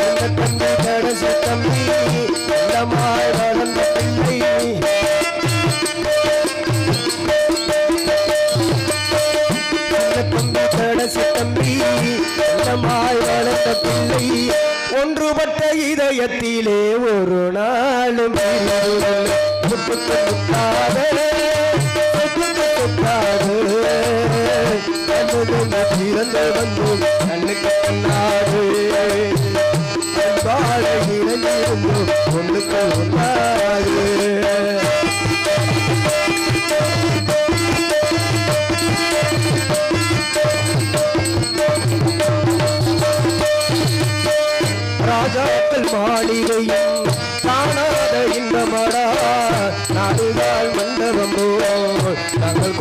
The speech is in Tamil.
தம்பி கடைசி தம்பி செல்லமாய் வளர்ந்த பிள்ளை தம்பி கடைசி தம்பி செல்லமாய் வளர்ந்த பிள்ளை ஒன்றுபட்ட இதயத்திலே ஒரு நாளும் பிறந்து வந்து கண்ணுக்கு சொன்னாரு இறங்கிருந்து ஒன்றுக்கு ஒன்றாரு ராஜாக்கள் மாளிகையும் காணாத இன்பமடா நாடுகால் மண்டபம் நாங்கள்